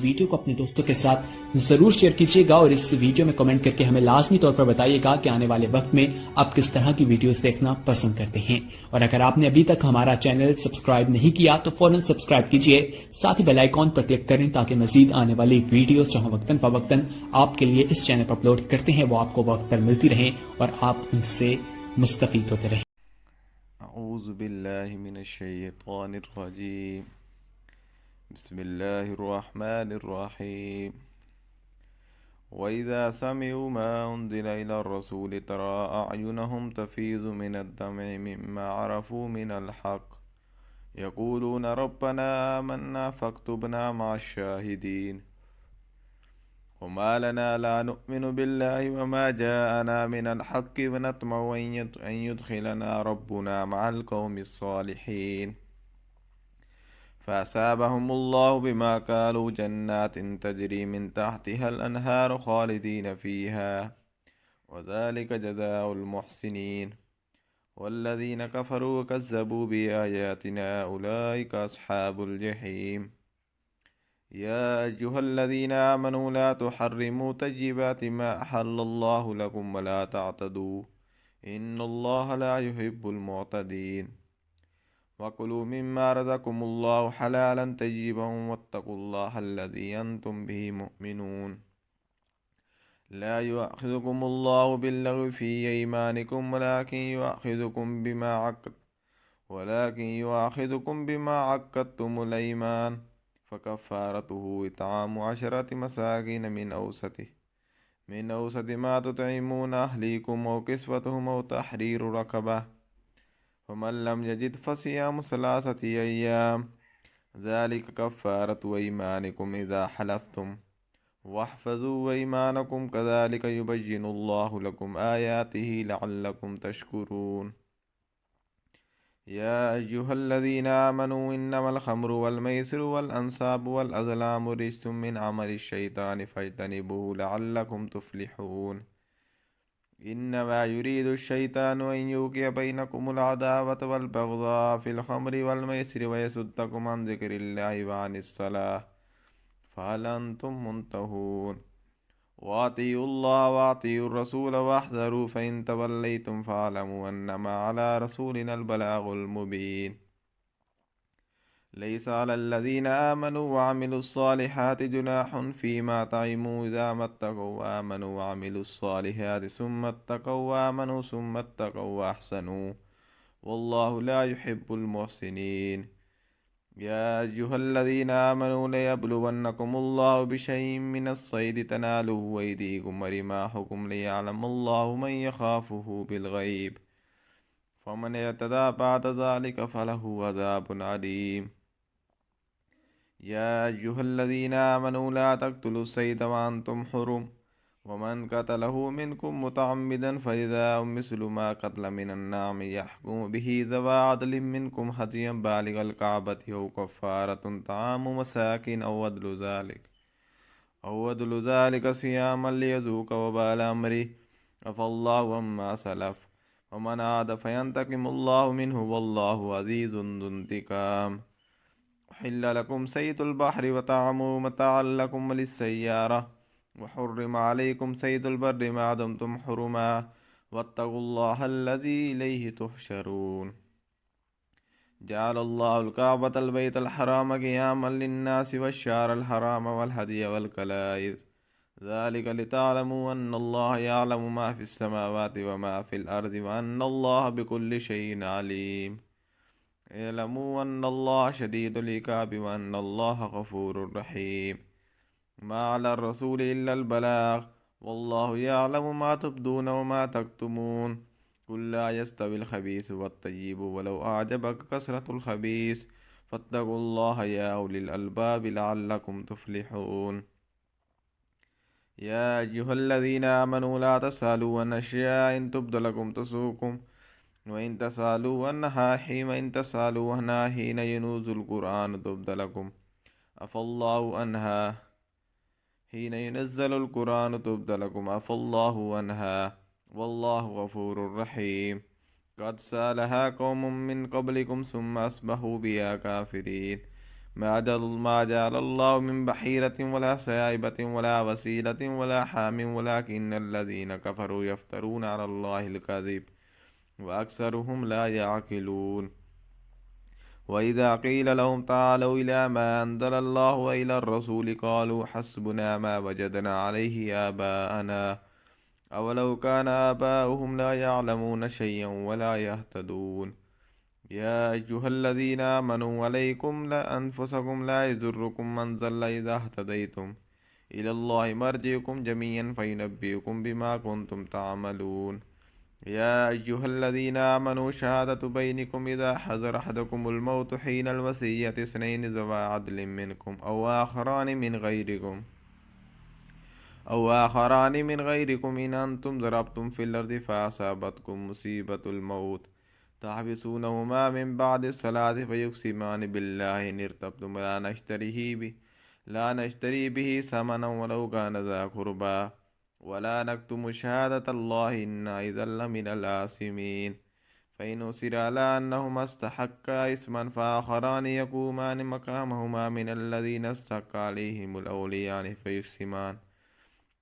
Video को अपने दोस्तों के साथ जरूर शेयर कीजिएगा और इस वीडियो में कमेंट करके हमें लाजमी तौर पर बताइएगा कि आने वाले वक्त में आप किस तरह की वीडियोस देखना पसंद करते हैं। और अगर आपने अभी तक हमारा चैनल सब्सक्राइब नहीं किया तो फौरन सब्सक्राइब कीजिए, साथ ही बेल आइकॉन पर क्लिक करें ताकि मजीद आने वाली वीडियो चाहे वक्तन फवक्तन आपके लिए इस चैनल पर अपलोड करते हैं वो आपको वक्त पर मिलती रहे और आप उनसे मुस्तफीद होते रहें। अऊज़ु बिल्लाहि मिनश शैतानिर रजीम। बिस्मिल्लाहिर रहमानिर रहीम। वइज़ा समिअू मा उन्ज़िला इलर रसूल तरा अअयुनहुम तफ़ीज़ु मिनद दम'i मिम्मा अरफ़ू मिनल हक़ यक़ूलून रब्बना आमन्ना फक्तुबना मअश शाहिदीन। वमा लना ला नु'मिनु बिल्लाहि वमा जाअना मिनल हक़्क़ि वनत्मउ अन युदखिलना रब्बुना मअल क़ौमिस सालिहीन। फ़असाबहुमुल्लाहु बिमा क़ालू जन्नातिन तजरी मिन तहतिहल अनहारु ख़ालिदीन फ़ीहा वज़ालिक जज़ाउल मुहसिनीन। वल्लज़ीन कफ़रू वकज़्ज़बू बिआयातिना उलाइक अस्हाबुल जहीम। या अय्युहल्लज़ीना आमनू ला तुहर्रिमू तय्यिबाति मा अहल्लल्लाहु लकुम वला तअतदू इन्नल्लाहा ला युहिब्बुल मुअतदीन। वकुलू मिम्मा रज़क़कुमुल्लाहु हलालन तय्यिबन वत्तकुल्लाहा अल्लज़ी अंतुम बिही मुमिनून। ला युअख़िज़ुकुमुल्लाहु बिल्लग़्वि फ़ी अयमानिकुम वलाकिन युअख़िज़ुकुम बिमा अक़्क़दतुमुल अयमान। फ़कफ़ारतुहु इत्आमु अशरति मसाकीन मिन औसति मा तुतइमून अहलीकुम औ किस्वतुहुम औ तहरीरु रक़बह। फ़मन लम यजिद फ़सियामु सलासति अय्याम ज़ालिक कफ़्फ़ारतु अयमानिकुम इज़ा हलफ़्तुम वहफ़ज़ू अयमानकुम कज़ालिक युबय्यिनुल्लाहु लकुम आयातिही लअल्लकुम तशकुरून। या अय्युहल्लज़ीना आमनू इन्नमल ख़म्रु वल मैसिरु वल अंसाबु वल अज़लामु रिज्सुम मिन अमलिश शैतानि फ़ज्तनिबूहु लअल्लकुम तुफ़्लिहून। इन्नमा युरीदु शैतानु अन युक़िअ बैनकुमुल अदावत वल बग़्ज़ाअ फ़िल ख़म्रि वल मैसिरि वयसुद्दकुम अन ज़िक्रिल्लाहि व अनिस सलाह फ़हल अंतुम मुंतहून। वातियुल्लाह वातियुर रसूल वहज़रू फ़इन तवल्लैतुम फ़अलमू अन्नमा अला रसूलिनल बलागुल मुबीन। लैसा अलल्लज़ीना आमनू वअमिलुस्सालिहाति जुनाहुन फ़ीमा तइमू इज़ा मत्तक़ौ वआमनू वअमिलुस्सालिहाति सुम्मा इत्तक़ौ वआमनू सुम्मा इत्तक़ौ वअहसनू वल्लाहु ला युहिब्बुल मुहसिनीन। या अय्युहल्लज़ीना आमनू लयब्लुवन्नकुमुल्लाहु बिशैइन मिनस्सैदि तनालुहु अयदीकुम व रिमाहुकुम लियअलमल्लाहु मन यख़ाफ़ुहु बिलग़ैब फ़मन यअतदा बअद ज़ालिक फ़लहु अज़ाबुन अलीम। या अय्युहल्लज़ीना आमनू ला तक़्तुलुस्सैद वअन्तुम हुरुम वमन क़तलहु मिनकुम मुतअम्मिदन फ़जज़ाउन मिस्लु मा क़तल मिनन्नाम यहकुमु बिही ज़वा अदलिन मिनकुम हदियन बालिग़ल कअबति औ कफ़्फ़ारतुन तआमु मसाकिन औ अदलु ज़ालिक सियामन लियज़ूक़ वबाल अम्रिहि अफ़ल्लाहु अम्मा सलफ़ वमन आद फ़यंतक़िमुल्लाहु मिन्हु वल्लाहु अज़ीज़ुन ज़ुन्तिक़ाम। उहिल्ल लकुम सय्यदुल बहरि व तअमुहु मताअन लकुम वलिस्सय्यारह वहुर्रिम अलैकुम सय्यदुल बर्रि मा दुमतुम हुरुमा वत्तक़ुल्लाह अल्लज़ी इलैहि तुहशरून। जअलल्लाहुल कअबतल बैतल हराम क़ियामन लिन्नासि वश्शहरल हराम वल हदिय वल कलाइद ज़ालिक लितअलमू अन्नल्लाह यअलमु मा फ़िस समावाति व मा फ़िल अर्ज़ि व अन्नल्लाह बिकुल्लि शैइन अलीम। इअलमू अन्नल्लाह शदीदुल इक़ाबि व अन्नल्लाह गफ़ूरुर रहीम। मा अलर रसूल इल्लल बलाग वल्लाहु यअलमु मा तुब्दून व मा तक्तुमून। कुल ला यस्तविल खबीस वत्तय्यिबु वलौ अअजबक कसरतुल खबीस फत्तकुल्लाह या उलिल अलबाब लअल्लकुम तुफ़्लिहून। या अय्युहल्लज़ीना आमनू ला तसअलू अन अश्याइन तुब्द लकुम तसुकुम व इन तसअलू अन्हा हीन यनुज़ुल कुरआन तुब्द लकुम अफ़ल्लाहु अन्हा हीन युनज़्ज़लुल कुरआन तुब्द लकुम अफ़ल्लाहु अन्हा वल्लाहु गफ़ूरुर रहीम। क़द सअलहा क़ौमुम मिन क़ब्लिकुम सुम्मा अस्बहू बिहा काफ़िरीन। मा जअलल्लाहु मिन बहीरतिन वला साइबतिन वला वसीलतिन वला हामिन वलाकिन्नल्लज़ीना कफ़रू यफ्तरून अलल्लाहिल कज़िब व अक्सरुहुम ला यअक़िलून। वइज़ा क़ील लहुम तालू इला मा अंज़लल्लाहु व इलर रसूल क़ालू हस्बुना मा वजदना अलैहि आबाअना अवलौ कान आबाउहुम ला यअलमून शय्यन वला यहतदून। या अय्युहल्लज़ीना आमनू अलैकुम अनफुसकुम ला यज़ुर्रुकुम मन ज़ल्ल इज़ा इह्तदैतुम इलल्लाहि मर्जिउकुम जमीअन फयुनब्बिउकुम बिमा कुंतुम तअमलून। या अय्युहल्लज़ीना आमनू शहादतु बैनिकुम इज़ा हज़र अहदकुमुल मौतु हीनल वसिय्यति इस्नैनि ज़वा अदलिन मिनकुम अव आखरानि मिन गैरिकुम इन अंतुम ज़रबतुम फिल अर्दि फ़असाबतकुम मुसीबतुल मौत तहबिसूनहुमा मिन बादिस सलाति फ़युक़सिमानि बिल्लाहि इन इर्तबतुम ला नश्तरी बिही समनन वलौ कान ज़ा क़ुरबा वला नक्तुमु शहादतल्लाहि इन्ना इज़्ज़न लमिनल आसिमीन। फ़इन उसिर अला अन्नहुमा इस्तहक्का इस्मन फ़आख़रानि यक़ूमानि मक़ामहुमा मिनल्लज़ीना इस्तहक्का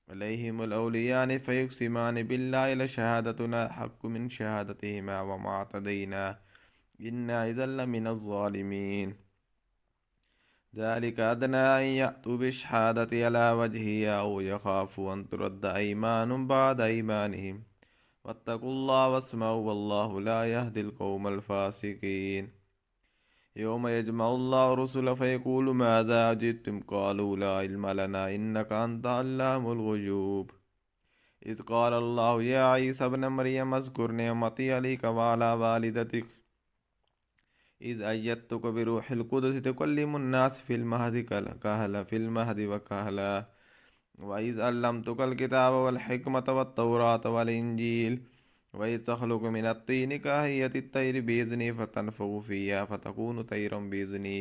अलैहिमुल औलियानि बिल्लाहि लशहादतुना हक़्क़ु मिन शहादतिहिमा वमा अतदैना इन्ना इज़्ज़न लमिनज़ ज़ालिमीन। ज़ालिका अदना अन यअतू बिश्शहादति अला वजहिहा औ यख़ाफ़ू अन तुरद्द अयमानुम बअद अयमानिहिम वत्तक़ुल्लाह वस्मऊ वल्लाहु ला यहदिल क़ौमल फ़ासिक़ीन। यौम यजमउल्लाहु रुसुलहु फ़यक़ूलु माज़ा अजिबतुम क़ालू ला इल्म लना इन्नका अन्ता अल्लामुल ग़ुयूब। इज़ क़ालल्लाहु या ईसा इब्न मरियम अज़्कुर निअमती अलैका व अला वालिदतिक इज़ अय्यदतुका बिरूहिल क़ुद्स तुकल्लिमुन नास फिल महदि व कहला व इज़ अल्लमतुकल किताब वल हिकमत वत्तौरात वल इंजील व इज़ तख़्लुक़ु मिनत तीनि कहय्यतित तैरि बिइज़्नी फ़तनफ़ुख़ु फ़ीहा फ़तकूनु तैरम बिइज़्नी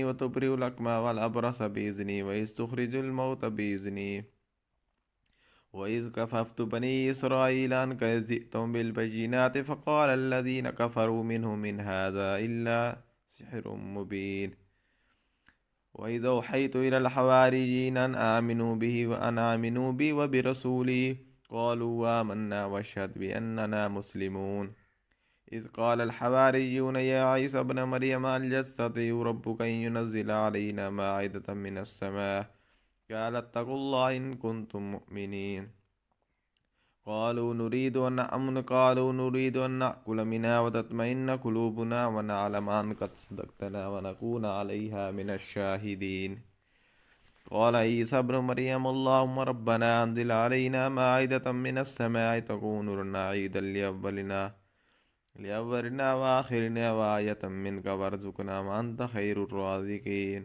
व तुबरिउल अकमह वल अबरस बिइज़्नी व इज़ तुख़रिजुल मौत बिइज़्नी व इज़ कफ़फ़्तु बनी इस्राईल अन्का इज़ जिअ्तुहुम बिल बय्यिनाति फ़क़ाल अल्लज़ीना कफ़रू मिनहुम इन हाज़ा इल्ला सिह्रुम मुबीन। व इज़ औहय्तु इलल हवारिय्यीन अन आमिनू बी व बिरसूली क़ालू आमन्ना वशहद बिअन्नना मुस्लिमून। इज़ क़ालल हवारिय्यून या ईसा इब्न मरियम हल यस्ततीउ रब्बुका अन युनज़्ज़िला अलैना माइदतम मिनस समा क़ाल इत्तक़ुल्लाह इन कुंतुम मुअ्मिनीन। क़ालू नुरीदु अन नअकुल मिनहा व तत्मइन्न क़ुलूबुना व नअलम अन क़द सदक़तना व नकून अलैहा मिनश शाहिदीन। क़ाल ईसा इब्न मरियम अल्लाहुम्मा रब्बना अनज़िल अलैना माइदतम मिनस समाइ तकूनु लना ईदन लिअव्वलिना व आखिरिना व आयतम मिनका वरज़ुक़ना व अन्ता खैरुर राज़िक़ीन।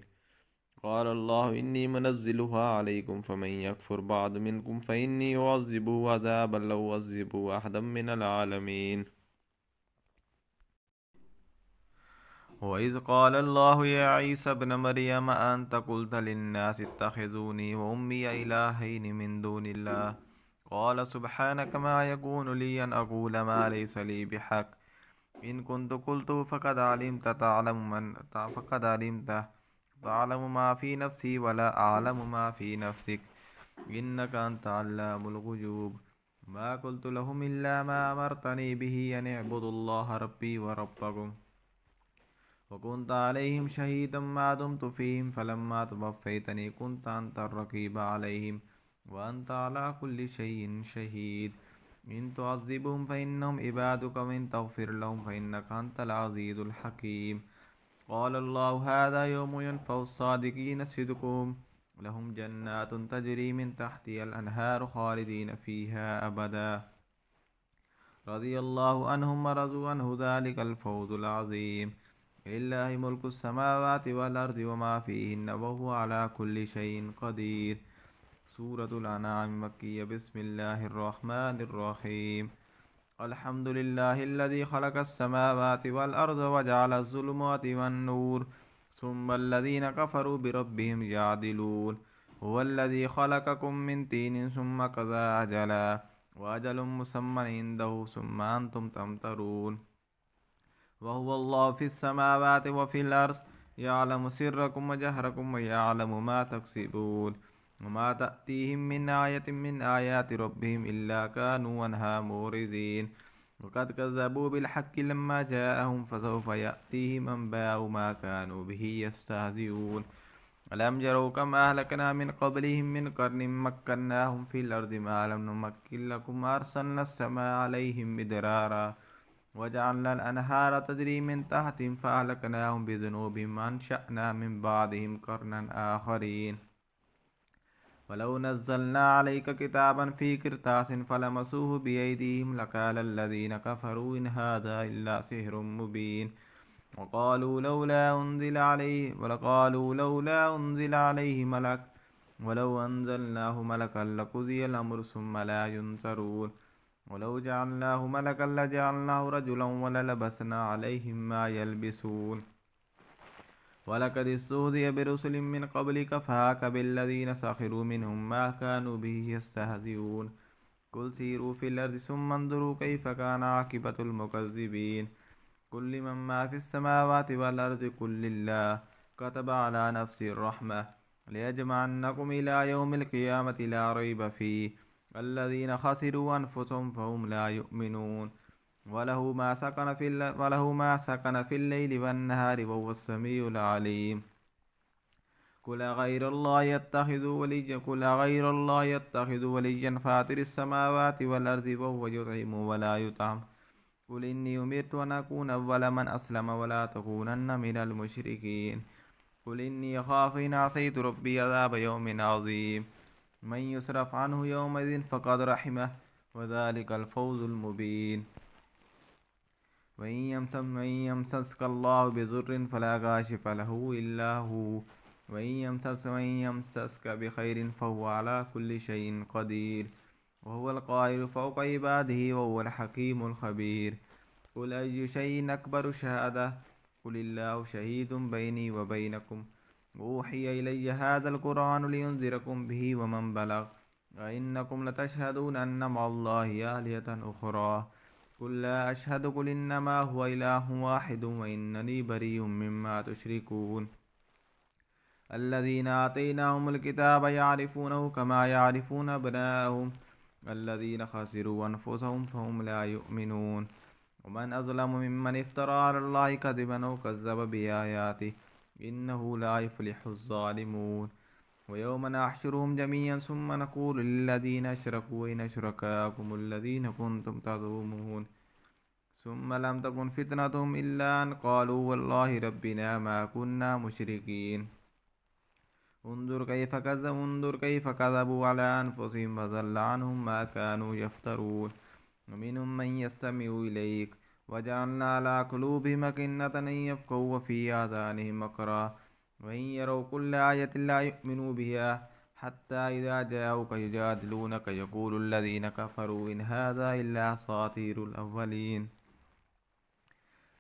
क़ाल अल्लाहु इन्नी मुनज़्ज़िलुहा अलैकुम फ़मन यकफ़ुर बअद मिनकुम फ़इन्नी उअज़्ज़िबुहु अज़ाबन ला उअज़्ज़िबुहु अहदम मिनल आलमीन। व इज़ क़ाल अल्लाहु या ईसा इब्न मरियम अअन्ता क़ुल्त लिन्नासि इत्तख़िज़ूनी व उम्मिय इलाहैनि मिन दूनिल्लाह क़ाल सुब्हानक मा यकूनु ली अन अक़ूल मा लैसा ली बिहक़्क़ इन कुन्तु क़ुल्तुहु फ़क़द अलिमतहु तअलमु मा फ़ी नफ़्सी वला अअलमु मा फ़ी नफ़्सिक इन्नका अन्ता अल्लामुल ग़ुयूब। मा क़ुल्तु लहुम इल्ला मा अमरतनी बिही अन अअ्बुदुल्लाह रब्बी व रब्बकुम व कुन्तु अलैहिम शहीदम मा दुम्तु फ़ीहिम फ़लम्मा तवफ़्फ़यतनी कुन्त अन्तर रक़ीब अलैहिम व अन्ता अला कुल्लि शैइन शहीद। इन तुअज़्ज़िबहुम फ़इन्नहुम इबादुक व इन तग़फ़िर लहुम फ़इन्नका अंतल अज़ीज़ुल हकीम। क़ाल अल्लाहु हाज़ा यौमु यनफ़उस्सादिक़ीन सिद्क़ुहुम लहुम जन्नातुन तजरी मिन तहतिहल अनहारु ख़ालिदीन फ़ीहा अबदा रज़ियल्लाहु अन्हुम व रज़ू अन्हु ज़ालिकल फ़ौज़ुल अज़ीम। लिल्लाहि मुल्कुस समावाति वल अर्ज़ि व मा फ़ीहिन्न व हुवा अला कुल्लि शैइन क़दीर। सूरतुल अनआम मक्किय्यह बिस्मिल्लाहिर रहमानिर रहीम। अल्हम्दुलिल्लाहिल्लज़ी ख़लक़स समावाति वल अर्ज़ व जअलज़ ज़ुलुमाति वन नूर सुम्मल्लज़ीना कफ़रू बिरब्बिहिम यअदिलून। हुवल्लज़ी ख़लक़कुम मिन तीनिन सुम्मा क़ज़ा अजलन व अजलुम मुसम्मन इंदहु सुम्मा अंतुम तमतरून। वहुवल्लाहु फिस्समावाति व फिल अर्ज़ यअलमु सिर्रकुम व जहरकुम व यअलमु मा तक्सिबून वमा तअतीहिम मिन आयतिन मिन आयाति रब्बिहिम इल्ला कानू अन्हा मुरिदीन वक़द कज़्ज़बू बिलहक्कि लम्मा जाअहुम फसौफ़ यअतीहिम अंबाउ मा कानू बिही यस्तहज़िऊन अलम यरौ कमा अहलकना मिन क़ब्लिहिम मिन क़र्निन मक्कन्नाहुम फिल अर्ज़ि मा लम नुमक्किन लकुम अर्सलना अस्समाअ अलैहिम मिदरारा वजअलना अल-अनहारा तजरी मिन तहतिहिम फ़अहलकनाहुम बिज़ुनूबिहिम वअनशअना मिन बादिहिम क़र्नन आख़रीन वलौ नज़्ज़लना अलैका किताबन फ़ी क़िरतासिन फ़लमसूहु बिअयदीहिम लक़ाल अल्लज़ीन कफ़रू इन हाज़ा इल्ला सिह्रुम मुबीन वक़ालू लौला उन्ज़िल अलैहि मलक वलौ अन्ज़लनाहु मलकन लक़ुज़ियल अम्रु सुम्मा ला युनज़रून वलौ जअलनाहु मलकन लजअलनाहु रजुलन वललबसना अलैहिम मा यल्बिसून वलक़द इस्तुहज़िअ बिरुसुलिम मिन क़ब्लिक फ़हाक़ बिल्लज़ीन सख़िरू मिनहुम मा कानू बिही यस्तहज़िऊन कुल सीरू फ़िल अर्ज़ि सुम्मा अंज़ुरू कैफ़ कान आक़िबतुल मुकज़्ज़िबीन कुल लिमन मा फ़िस्समावाति वल अर्ज़ि कुल लिल्लाह कतब अला नफ़्सिर रहमह लयजमअन्नकुम इला यौमिल क़ियामति ला रैब फ़ीह अल्लज़ीन ख़सिरू अन्फ़ुसहुम फ़हुम ला युमिनून वलहु मा सकन फ़िल लैलि वन्नहारि वहुवस समीउल अलीम कुल अग़ैरल्लाहि यत्तख़िज़ु वलिय्यन फ़ातिरिस समावाति वल अर्ज़ि वहुव युत्इमु वला युत्अम कुल इन्नी उमिरतु अन अकून अव्वल मन अस्लम वला तकूनन्न मिनल मुशरिकीन कुल इन्नी अख़ाफ़ु इन असैतु रब्बी अज़ाब यौमिन अज़ीम मन युस्रफ़ अन्हु यौमइज़िन फ़क़द रहिमह वज़ालिकल फ़ौज़ुल मुबीन वइन यमसस्कल्लाहु बिज़ुर्रिन फ़ला काशिफ़ लहु इल्ला हु वइन यमसस्क बिख़ैरिन फ़हुव अला कुल्लि शैइन क़दीर वहुवल क़ाहिरु फ़ौक़ इबादिही वहुवल हकीमुल ख़बीर कुल अय्यु शैइन अकबरु शहादह कुलिल्लाहु शहीदुम बैनी व बैनकुम ऊहिय इलय्य हाज़ल क़ुरआनु लियुनज़िरकुम बिही वमन बलग़ अइन्नकुम लतशहदून अन्न मअल्लाहि आलिहतन उख़रा कुल ला अशहदु कुल इन्नमा हुवा इलाहुन वाहिदुन व इन्ननी बरीउम मिम्मा तुशरिकून अल्लज़ीना आतैनाहुमुल किताब यअरिफूनहु कमा यअरिफून अब्नाअहुम अल्लज़ीना ख़सिरू अन्फुसहुम फ़हुम ला युमिनून वमन अज़लमु मिम्मन इफ़्तरा अलल्लाहि कज़िबन औ कज़्ज़ब बिआयातिहि इन्नहु ला युफ़्लिहुज़ ज़ालिमून वयौम नहशुरुहुम जमीअन सुम्मा नक़ूलु लिल्लज़ीना अशरकू अय्न शुरकाअकुम अल्लज़ीना कुन्तुम तज़ूमून सुम्मा लम तकुन फ़ितनतुहुम इल्ला अन क़ालू वल्लाहि रब्बिना मा कुन्ना मुशरिकीन उन्ज़ुर कैफ़ कज़बू अला अन्फ़ुसिहिम वज़ल्ल अन्हुम मा कानू यफ़्तरून वमिन्हुम मन यस्तमिउ इलैक वजअलना अला क़ुलूबिहिम अकिन्नतन अन यफ़क़हू व फ़ी आज़ानिहिम वक़रा वइन यरौ कुल्ल आयतिन ला युमिनू बिहा हत्ता इज़ा जाऊक युजादिलूनक यक़ूलुल्लज़ीन कफ़रू इन हाज़ा इल्ला असातीरुल अव्वलीन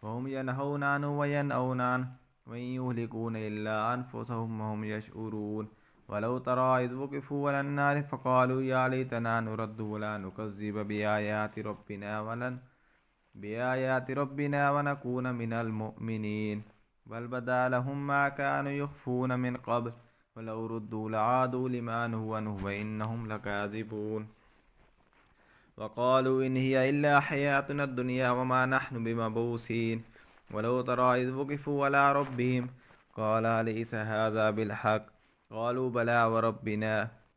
वहुम यनहौन अन्हु व यनअौन अन्हु वइन युहलिकून इल्ला अन्फुसहुम वहुम यशऊरून वलौ तरा इज़ वुक़िफ़ू अलन नारि फ़क़ालू या लैतना नुरद्दु वला नुकज़्ज़िब बिआयाति रब्बिना वनकून मिनल मुअ्मिनीन बल बदा लहुम मा कानू युख़्फ़ून मिन क़ब्ल वलौ रुद्दू लआदू लिमा नुहू अन्हु व इन्नहुम लकाज़िबून वक़ालू इन हिय इल्ला हयातुना दुनिया वमा नहनु बिमबऊसीन वलौ तरा इज़ वुक़िफ़ू अला रब्बिहिम क़ाल अलैस हाज़ा बिलहक़ क़ालू बला व रब्बिना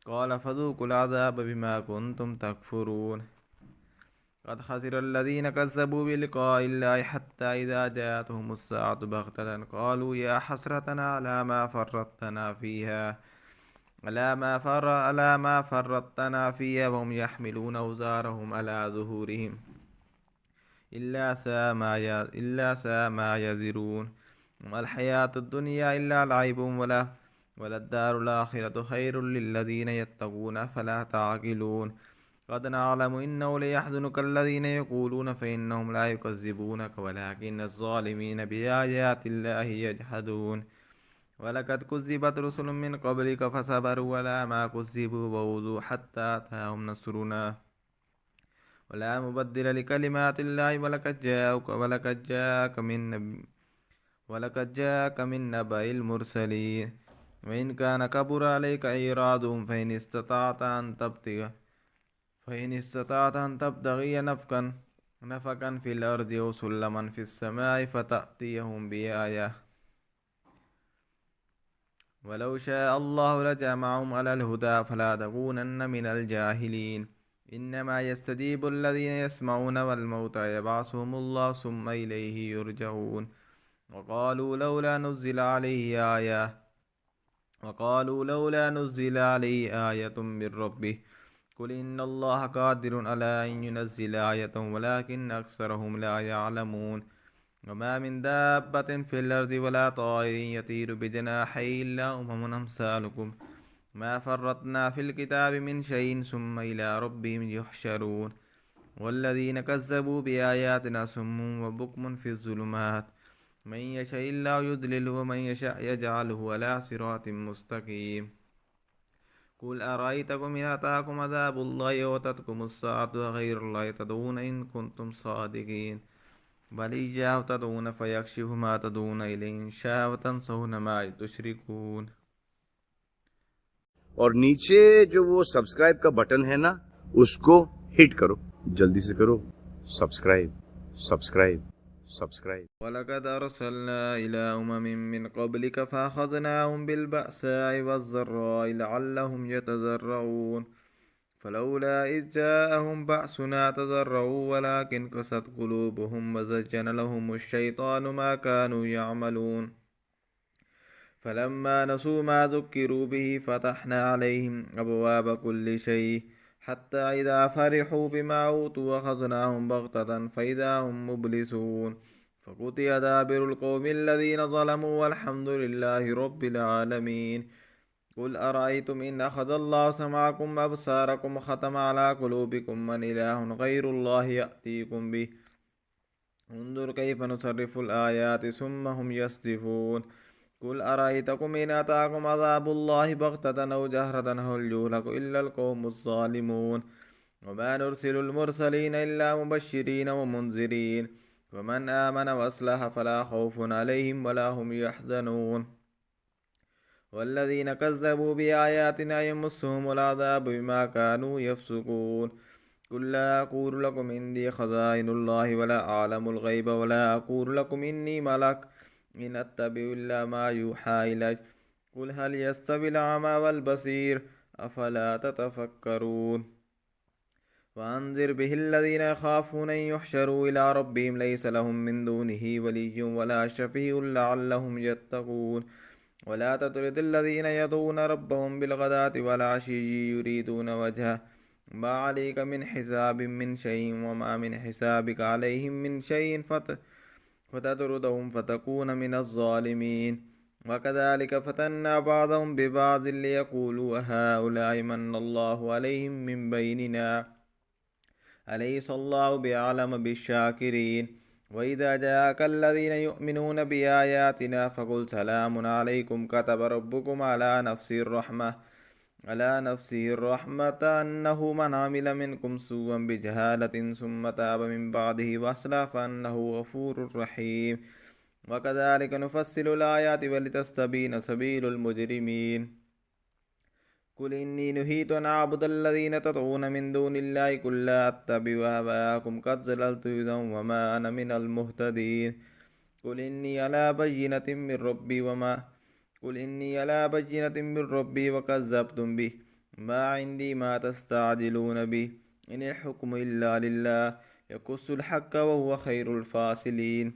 क़ाल फ़ज़ूक़ुल अज़ाब बिमा कुन्तुम तकफ़ुरून क़द ख़सिरल्लज़ीन कज़्ज़बू बिलिक़ाइल्लाहि हत्ता इज़ा जाअतहुमुस्साअतु बग़ततन क़ालू या हसरतना अला मा फ़र्रतना फ़ीहा वहुम यहमिलून औज़ारहुम अला ज़ुहूरिहिम इल्ला सा मा यज़िरून वमल हयातुद दुनिया इल्ला लइबुन वलद्दारुल आखिरतु खैरुल लिल्लज़ीन यत्तक़ून अफ़ला ताक़िलून क़द नअलमु इन्नहु लयहज़ुनुकल्लज़ीन यक़ूलून फ़इन्नहुम ला युकज़्ज़िबूनक वलाकिन्नज़्ज़ालिमीन बिआयातिल्लाहि यजहदून वलक़द कुज़्ज़िबत रुसुलुम मिन क़ब्लिक फ़सबरू अला मा कुज़्ज़िबू वऊज़ू हत्ता अताहुम नस्रुना वला मुबद्दिल लिकलिमातिल्लाहि वलक़द जाअक मिन नबइल मुरसलीन वइन कान कबुर अलैका इरादुहुम फ़इन इस्तताअत अन तब्तग़ी नफ़क़न फ़िल अर्ज़ि औ सुल्लमन फ़िस समाइ फ़तअतियहुम बिआयह वलौ शाअ अल्लाहु लजमअहुम अलल हुदा फ़ला तकूनन्न मिनल जाहिलीन इन्नमा यस्तजीबुल्लज़ीन यस्मऊन वल मौता यबअसुहुमुल्लाहु सुम्मा इलैहि युरजऊन वक़ालू लौला नुज़्ज़िल अलैहि आयतुम मिर रब्बिह कुल इन्नल्लाह क़ादिरुन अला अन युनज़्ज़िल आयतन वलाकिन्न अक्सरहुम ला यअलमून वमा मिन दाब्बतिन फ़िल अर्ज़ि वला ताइरिन यतीरु बिजनाहिहि इल्ला उममुन अम्सालुकुम मा फ़र्रतना फ़िल किताबि मिन शैइन सुम्मा इला रब्बिहिम युहशरून वल्लज़ीन कज़्ज़बू बिआयातिना सुम्मुन व बुक्मुन फ़िज़्ज़ुलुमात मन यशइल्लाहु युद्लिलहु व मन यशअ यजअलहु अला सिरातिम मुस्तक़ीम कुल अरअयतकुम इन अताकुम अज़ाबुल्लाहि व अततकुमुस्साअतु अग़ैरल्लाहि तदऊन इन कुंतुम सादिक़ीन बल इय्याहु तदऊन फ़यक्शिफु मा तदऊन इलैहि इन शाअ व तंसऊन मा तुशरिकून। और नीचे जो वो सब्सक्राइब का बटन है ना, उसको हिट करो, जल्दी से करो। Subscribe subscribe subscribe. वलक़द अरसलना इला उममिन मिन क़ब्लिक फ़अख़ज़नाहुम बिलबअसाइ वज़्ज़र्राइ लअल्लहुम यतज़र्रऊन फ़लौला इज़ जाअहुम बअसुना तज़र्रऊ वलाकिन क़सत क़ुलूबुहुम वज़य्यन लहुमुश्शैतानु मा कानू यअमलून फ़लम्मा नसू मा ज़ुक्किरू बिही फ़तहना अलैहिम अबवाब कुल्लि शै हत्ता इज़ा फ़रिहू बिमा ऊतू अख़ज़नाहुम बग़ततन फ़इज़ा हुम मुब्लिसून फ़क़ुतिअ दाबिरुल क़ौमिल्लज़ीन ज़लमू वल्हम्दुलिल्लाहि रब्बिल आलमीन। कुल अरअयतुम इन अख़ज़ल्लाहु समअकुम व अबसारकुम व ख़तम अला क़ुलूबिकुम मन इलाहुन ग़ैरुल्लाहि यअतीकुम बिहि उन्ज़ुर कैफ़ नुसर्रिफ़ुल आयाति सुम्मा हुम यस्दिफ़ून। कुल अरअयतकुम इन अताकुम अज़ाबुल्लाहि बग़ततन औ जहरतन हल युहलकु इल्लल क़ौमुज़्ज़ालिमून वमा नुरसिलुल मुरसलीन इल्ला मुबश्शिरीन व मुन्ज़िरीन वमन आमन वअस्लह फ़ला ख़ौफ़ुन अलैहिम वला हुम यहज़नून वल्लज़ीन कज़्ज़बू बिआयातिना यमस्सुहुमुल अज़ाबु बिमा कानू यफ़्सुक़ून। कुल ला अक़ूलु लकुम इंदी ख़ज़ाइनुल्लाहि वला अअलमुल ग़ैब वला अक़ूलु लकुम इन्नी मलक इन अत्तबिउ इल्ला मा यूहा इलैय कुल हल यस्तविल अमा वल बसीर अफ़ला ततफ़क्करून। वअन्ज़िर बिहिल्लज़ीन यख़ाफ़ून अन युहशरू इला रब्बिहिम लैस लहुम मिन दूनिहि वलिय्युन वला शफ़ीउन लअल्लहुम यत्तक़ून वला तत्रुदिल्लज़ीन यदऊन रब्बहुम बिलग़दाति वलअशिय्यि युरीदून वजहह मा अलैका मिन हिसाबिम मिन शैइन वमा मिन हिसाबिका अलैहिम मिन शैइन फ़ततरुदहुम फ़तकून मिनज़्ज़ालिमीन वकज़ालिक फ़तन्ना बअदहुम बिबअज़ लियक़ूलू अहाउलाइ मन्नल्लाहु अलैहिम मिन बैनिना अलैहिस्सल्लाहु बिअअलम बिश्शाकिरीन। वइज़ा जाअकल्लज़ीन युअमिनून बिआयातिना फ़क़ुल सलामुन अलैकुम कतब रब्बुकुम अला नफ्सिहि अर्रहमत अन्नहु मन अमिल मिनकुम सूअन बिजहालतिन सुम्मा ताब मिन बअदिहि वअस्लह फ़अन्नहु गफ़ूरुर रहीम वकज़ालिक नुफ़स्सिलुल आयाति वलितस्तबीन सबीलुल मुजरिमीन। कुल इन्नी नुहीतु अन अअबुदल्लज़ीन तदऊन मिन दूनिल्लाहि कुल ला अत्तबिउ अहवाअकुम क़द ज़लल्तु इज़न वमा अना मिनल मुहतदीन। कुल इन्नी अला बय्यिनतिन मिन रब्बी वकज़्ज़बतुम बिहि मा इंदी मा तस्तअजिलून बिहि इनिल हुक्मु इल्ला लिल्लाह यक़ुस्सुल हक़्क़ वहुव खैरुल फ़ासिलीन।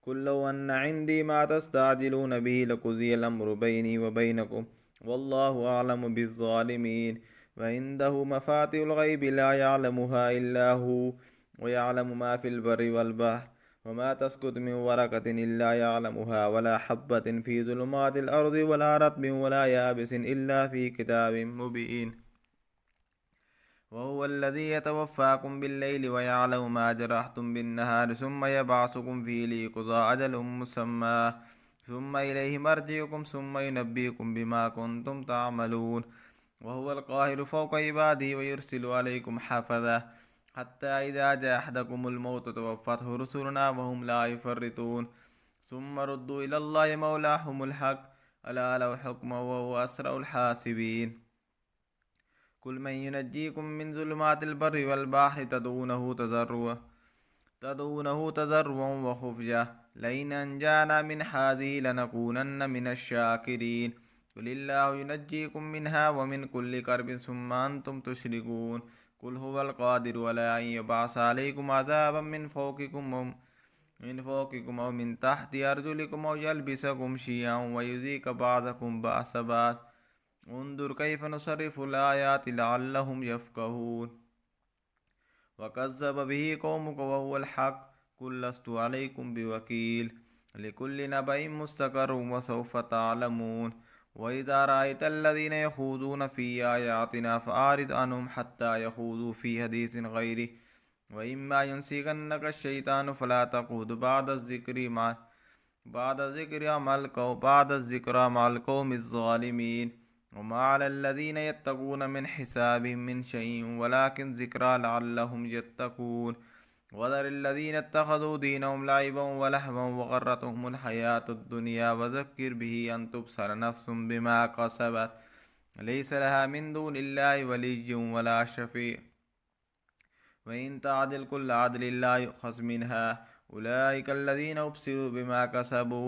कुल लौ अन्न इंदी मा तस्तअजिलून बिहि लक़ुज़ियल अम्रु बैनी व बैनकुम वल्लाहु अअलमु बिज़्ज़ालिमीन व इंदहु मफ़ातिहुल ग़ैबि ला यअलमुहा इल्ला हु व यअलमु मा फ़िल बर्रि वल बहर वमा तस्कुतु मिन वरक़तिन इल्ला यअलमुहा वला हब्बतिन फ़ी ज़ुलुमातिल अर्ज़ि वला रत्बिन वला याबिसिन इल्ला फ़ी किताबिम मुबीन। वहुवल्लज़ी यतवफ़्फ़ाकुम बिल्लैलि व यअलमु मा जरहतुम बिन्नहारि सुम्मा यबअसुकुम फ़ीहि लियक़ज़ा अजलुम मुसम्मा सुम्मा इलैहि मर्जिउकुम सुम्मा युनब्बिउकुम बिमा कुन्तुम तअमलून। वहुवल क़ाहिरु फ़ौक़ इबादिहि व युरसिलु अलैकुम हफ़ज़ह हत्ता इज़ा जाअ अहदकुमुल मौत तवफ़्फ़तहु रुसुलुना वहुम ला युफ़र्रितून सुम्मा रुद्दू इलल्लाहि मौलाहुमुल हक़ अला लहु हुक्मु व हुवा असरउल हासिबीन। कुल मन युनज्जीकुम मिन ज़ुलुमातिल बर्रि वल बहरि तदऊनहु तज़र्रुअन व खुफ़्यah लइन अंजाना मिन हाज़िहि लनकूनन्न मिनश शाकिरीन। कुलिल्लाहु युनज्जीकुम मिनहा व मिन कुल्लि कर्बिन सुम्मा अंतुम तुश्रिकून। कुल हुवल क़ादिरु अला अन यबअस अलैकुम अज़ाबम मिन मिन तहति अर्जुलिकुम औ यल्बिसकुम शियअन व युज़ीक़ बअज़कुम बअस बअज़ उन्ज़ुर कैफ़ नुसर्रिफ़ुल आयाति लअल्लहुम यफ़क़हून। वकज़्ज़ब बिही क़ौमुक वहुवल हक़ कुल लस्तु अलैकुम बिवकील लिकुल्लि नबइम मुस्तक़र्रुम व सौफ़ तअलमून। वइज़ा रअयतल्लज़ीन यख़ूज़ून फ़ी आयातिना फ़अरिज़ अन्हुम हत्ता यख़ूज़ू फ़ी हदीसिन ग़ैरिहि व इम्मा युनसिगन्नक अश्शैतानु फ़ला तक़उद बअद ज़िक्रा मअल क़ौमिज़ ज़ालिमीन। वमा अलल्लज़ीन यत्तक़ून मिन हिसाबिहिम मिन शैइन वलाकिन ज़िक्रा लअल्लहुम यत्तक़ून। वज़रिल्लज़ीन इत्तख़ज़ू दीनहुम लइबन व लहवन व ग़र्रतहुमुल हयातुद दुनिया वज़क्किर बिही अन तुबसर नफ्सुम बिमा कसबत लैसा लहा मिन दूनिल्लाहि वलिय्युन वला शफ़ी व इन तअदिल कुल्ल अदलिन ला युअख़ज़ मिनहा उलाइकल्लज़ीन उब्सिरू बिमा कसबू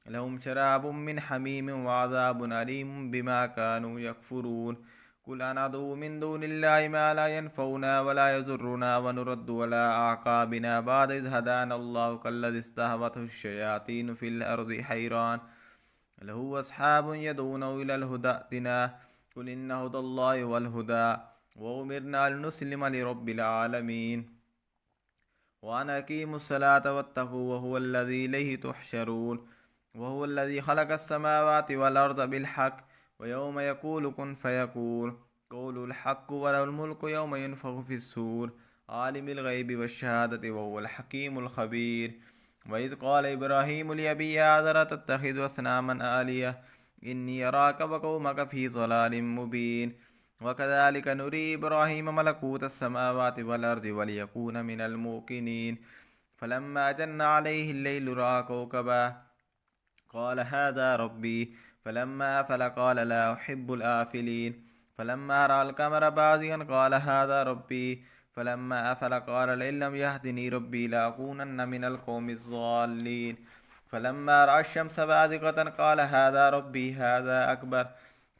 लहुम शराबुम मिन हमीमिन व अज़ाबुन अलीमुम बिमा कानू यकफ़ुरून। कुल अनदउ मिन दूनिल्लाहि मा ला यनफ़उना वला यज़ुर्रुना व नुरद्दु अला अअक़ाबिना बअद इज़ हदानल्लाहु कल्लज़ी इस्तहवतहु अश्शयातीनु फ़िल अर्ज़ि हैरान लहु अस्हाबुन यदऊनहु इलल हुदा अतिना कुल इन्न हुदल्लाहि हुवल हुदा व उमिरना लिनुस्लिम लिरब्बिल आलमीन। व अन अक़ीमुस्सलाता वत्तक़ू व हुवल्लज़ी इलैहि तुहशरून। व हुवल्लज़ी ख़लक़स समावाति वल अर्ज़ बिलहक़् व यौम यक़ूलु कुन फ़यकून क़ौलुल हक़्क़ु व लहुल मुल्कु यौम युनफ़ख़ु फ़िस्सूर आलिमिल ग़ैबि वश्शहादति व हुवल हकीमुल ख़बीर। व इज़ क़ाल इब्राहीमु लिअबीहि आज़र अतत्तख़िज़ु असनामन आलिहः इन्नी अराक व क़ौमक फ़ी ज़लालिम मुबीन। व कज़ालिक नुरी इब्राहीम मलकूतस समावाति वल अर्ज़ि वलियकून मिनल मूक़िनीन। फ़लम्मा जन्ना अलैहिल लैलु रअा कौकबन क़ाल हाज़ा रब्बी फ़लम्मा अफ़ल क़ाल ला उहिब्बुल आफ़िलीन। फ़लम्मा रअल क़मर बाज़िग़न क़ाल हाज़ा रब्बी फ़लम्मा अफ़ल क़ाल लئन लम यहदिनी रब्बी लअकूनन्न मिनल क़ौमिज़ ज़ाल्लीन। फ़लम्मा रअा अश्शम्स बाज़िग़तन क़ाल हाज़ा रब्बी हाज़ा अकबर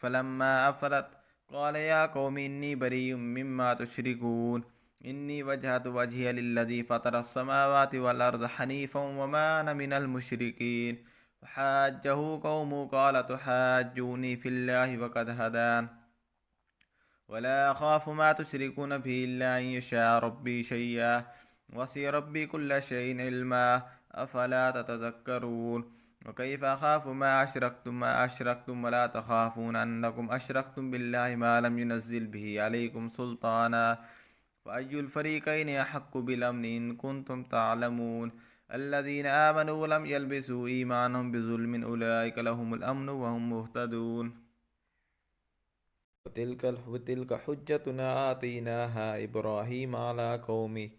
फ़लम्मा अफ़लत क़ाल या क़ौमि इन्नी बरीउम मिम्मा तुश्रिकून इन्नी वज्जहतु वज्हिय लिल्लज़ी फ़तरस समावाति वल अर्ज़ हनीफ़न व मा अना मिनल मुश्रिकीन। वहाज्जहु क़ौमुहु क़ाल तुहाज्जूनी फ़िल्लाहि वक़द हदान वला अख़ाफ़ु मा तुश्रिकून बिहि इल्ला अन यशाअ रब्बी शय्अन वसिअ रब्बी कुल्ल शैइन इल्मा अफ़ला ततज़क्करून। वकैफ़ अख़ाफ़ु मा अशरक्तुम वला तख़ाफ़ून अन्नकुम अशरक्तुम बिल्लाहि मा लम युनज़्ज़िल बिहि अलैकुम सुल्ताना फ़अय्युल फ़रीक़ैनि अहक्कु बिल-अम्नि इन कुन्तुम तअलमून। अल्लज़ीना आमनू व लम यल्बिसू ईमानहुम बिज़ुल्मिन उलाइका लहुमुल अम्नु व हुम मुहतदून। वतिल्क हुज्जतुना आतैनाहा इब्राहीम अला क़ौमिहि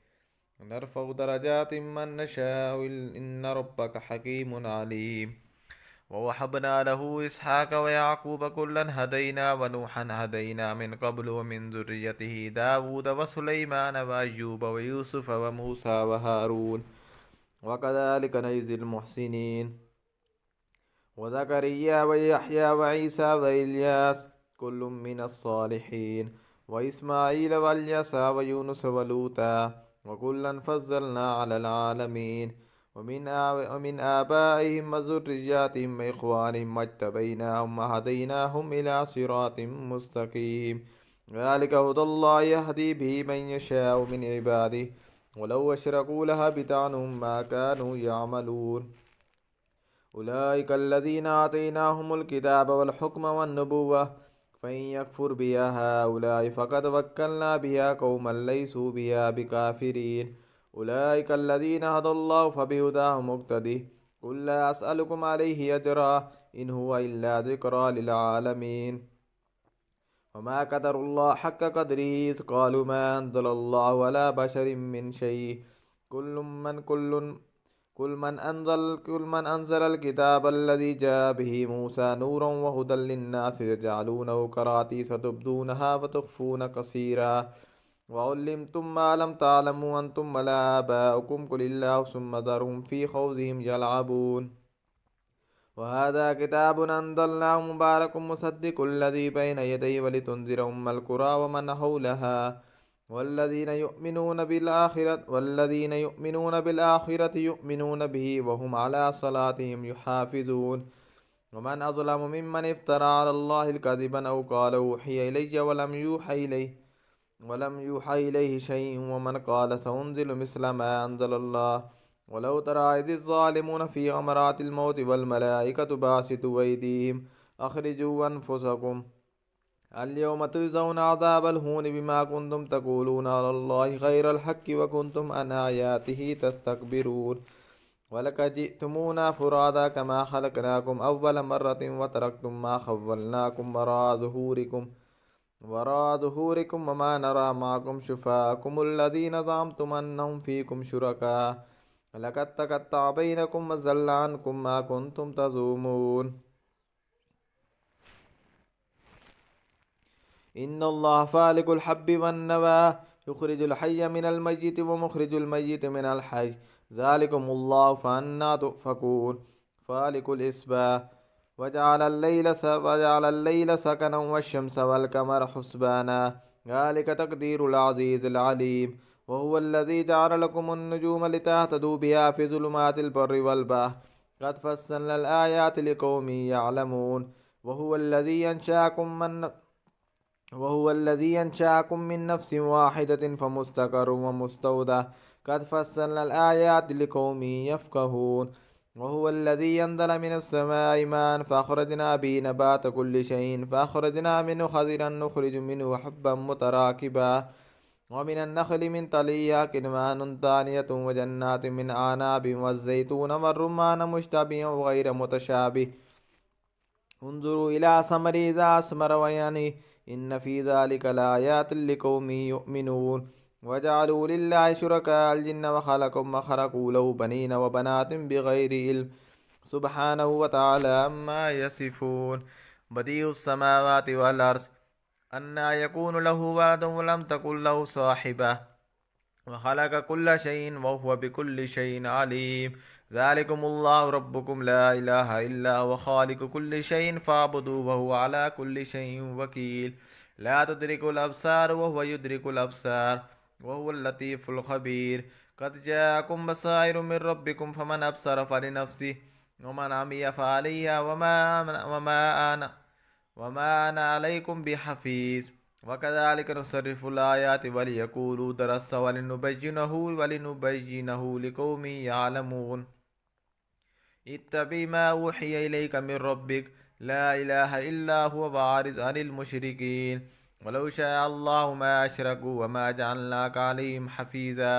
नरफ़उ दरजातिम मन नशाअउ इन्न रब्बक हकीमुन अलीम। ववहबना लहू इसहाक़ व याक़ूब कुल्लन हदैना व नूहन हदैना मिन क़ब्लु व मिन ज़ुर्रिय्यतिहि दाऊद व सुलैमान व अय्यूब व यूसुफ व मूसा व हारून व कज़ालिक नजज़िल मुहसिनीन। व ज़करिय्या व यहया व ईसा व इल्यास कुल्लुम मिनस सालिहीन व इस्माईल व इल्यासा व यूनुस व लूता व कुल्लन फ़ज़्ज़लना अलल आलमीन। वमिन आबाइहिम व ज़ुर्रिय्यातिहिम व इख़्वानिहिम वज्तबैनाहुम व हदैनाहुम इला सिरातिम मुस्तक़ीम। ज़ालिक हुदल्लाहि यहदी बिही मन यशाअउ मिन इबादिहि वलौ अशरकू लहबिता अन्हुम मा कानू यअमलून। उलाइकल्लज़ीना आतैनाहुमुल किताब वल हुक्म वन्नुबुव्वह फ़इन यकफ़ुर बिहा हाउलाइ फ़क़द वक्कलना बिहा क़ौमन लैसू बिहा बिकाफ़िरीन। उलाइकल्लज़ीना हदल्लाहु फ़बिहुदाहु मुक़्तदिह क़ुल ला अस्अलुकुम अलैहि अजरा इन हुवा इल्ला ज़िक्रा लिल आलमीन। वमा क़दरुल्लाह हक़्क़ क़द्रिही इज़ क़ालू मा अंज़लल्लाहु अला बशरिन मिन शै कुल मन अंज़लल किताबल्लज़ी जाअ बिही मूसा नूरन व हुदल लिन्नासि तजअलूनहु करातीस तुब्दूनहा व तुख़्फ़ूना कसीरा व उल्लिमतुम मा लम तअलमू अंतुम वला आबाउकुम कुलिल्लाहु सुम्मा ज़रहुम फ़ी ख़ौज़िहिम यलअबून वहाज़ा किताबुन अंज़लनाहु मुबारकुम मुसद्दिक़ुल्लज़ी बैन यदैहि वलितुनज़िर उम्मल क़ुरा व मन हौलहा वल्लज़ीन युमिनून बिल-आख़िरति युमिनून बिही व हुम अला सलातिहिम युहाफ़िज़ून वमन अज़लमु मिम्मन इफ़्तरा अलल्लाहि कज़िबन औ क़ाल ऊहिय इलैय वलम यूहा इलैहि शैअन वमन क़ाल सउनज़िलु मिस्ल मा अंज़लल्लाह वलौ तरा इज़ ज़ालिमून फ़ी ग़मरातिल मौति वल मलाइकतु बासितू अयदीहिम अख़रिजू अनफ़ुसकुम अल-यौम तुजज़ौना अज़ाबल हून बिमा कुन्तुम तक़ूलूना अलल्लाहि ग़ैरल हक़्क़ि व कुन्तुम अन आयातिही तस्तकबिरून वलक़द जि'तुमूना फ़ुरादा कमा ख़लक़नाकुम अव्वल मर्रतिन व तरक्तुम मा ख़व्वलनाकुम वराअ ज़ुहूरिकुम वमा नरा माअकुम शुफ़ाअकुमुल्लज़ीना ज़अमतुम अन्नहुम फ़ीकुम शुरका लक़द तक़त्तअ बैनकुम व ज़ल्ल अन्कुम मा कुन्तुम तज़ूमून इन्नल्लाह फ़ालिकुल हब्बि वन्नवा युख़रिजुल हय्य मिनल मय्यिति व मुख़रिजुल मय्यित मिनल हय्य ज़ालिकुमुल्लाहु फ़अन्ना तुफ़कून फ़ालिकुल इस्बाह वजअलल लैला सकनन वश्शम्स वल क़मर हुस्बाना ज़ालिक तक़दीरुल अज़ीज़िल अलीम वहुवल्लज़ी जअल लकुमुन नुजूम लितहतदू बिहा फ़ी ज़ुलुमातिल बर्रि वल बहर क़द फ़स्सलनल आयाति लिक़ौमिन यअलमून वहुवल्लज़ी अंशअकुम मिन नफ्सिन वाहिदतिन फ़मुस्तक़र्रुन व मुस्तौदा क़द फ़स्सलनल आयाति लिक़ौमिन यफ़क़हून वहुवल्लज़ी अंज़ल मिनस समाइ माअन फ़अख़रजना बिही नबात कुल्लि शैइन फ़अख़रजना मिन्हु खज़िरन नुख़रिजु मिन्हु हब्बन मुतराकिबा व मिनन नख़्लि मिन तलइहा किनवानुन दानियतुन व जन्नातिन मिन अनाबिन वज़्ज़ैतून वर्रुम्मान मुश्तबिहन व ग़ैर मुतशाबिह उन्ज़ुरू इला समरि इज़ा असमर व यानी इन्न फ़ी ज़ालिका लआयातिन लिक़ौमिन युमिनून वजअलू लिल्लाहि शुरकाअल जिन्न व ख़लक़हुम व ख़रक़ू लहु बनीन व बनातिन बिग़ैरि इल्म सुब्हानहु व तआला अम्मा यसिफ़ून बदीउस समावाति वल अर्ज़ अन्ना यकूनु लहु वलदुन व लम तकुल लहु साहिबह व ख़लक़ कुल्ल शैइन व हुव बिकुल्लि शैइन अलीम ज़ालिकुमुल्लाहु रब्बुकुम ला इलाहा इल्ला हुव ख़ालिक़ु कुल्लि शैइन फ़अब्दूहु व हुव अला कुल्लि शैइन वकील ला तुदरिकुल अब्सार व हुव युदरिकुल अब्सार व हुवल लतीफ़ुल ख़बीर क़द जाअकुम बसाइरु मिन रब्बिकुम फ़मन अब्सर फ़लिनफ़्सिहि व मन अमिया फ़अलैहा वमा अना अलैकुम बिहफ़ीज़ वकज़ालिक नुसर्रिफ़ुल आयाति वलियक़ूलू दरस्स वलिनुबय्यिनहु लिक़ौमिन यअलमून इत्तबि मा ऊहिय इलैका मिन रब्बिक ला इलाहा इल्ला हुव वअरिज़ अनिल मुशरिकीन वलौ शाअ अल्लाहु मा अशरकू वमा जअलनाका अलैहिम हफ़ीज़ा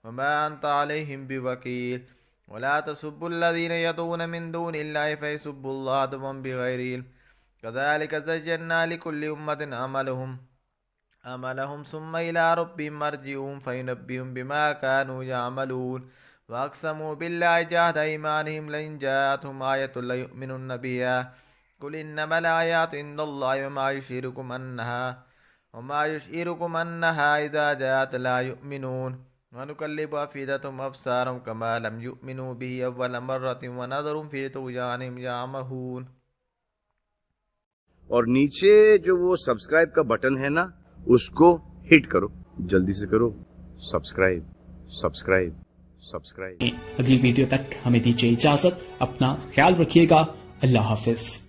वमा अंत अलैहिम बिवकील वला तसुब्बुल्लज़ीना यदऊन मिन दूनिल्लाहि फ़यसुब्बुल्लाह अदवन बिग़ैरि इल्म कज़ालिक ज़य्यन्ना लिकुल्लि उम्मतिन अमलहुम सुम्मा इला रब्बिहिम मर्जिउहुम फ़युनब्बिहुहुम बिमा कानू यअमलून वअक़समू बिल्लाहि जहद ऐमानिहिम लइन जाअतहुम आयतुन लयुमिनुन्न बिहा कुल इन्नमल आयातु इंदल्लाहि वमा युशइरुकुम अन्नहा इज़ा जाअत ला युमिनून वनुक़ल्लिबु अफ़ीदतहुम अब्सारहुम कमा लम युमिनू बिही अव्वल मर्रतिन वनज़रुहुम फ़ी तुग़यानिहिम यअमहून। और नीचे जो वो सब्सक्राइब का बटन है ना, उसको हिट करो, जल्दी से करो सब्सक्राइब सब्सक्राइब सब्सक्राइब। अगली वीडियो तक हमें दीजिए इजाजत, अपना ख्याल रखिएगा, अल्लाह हाफिज।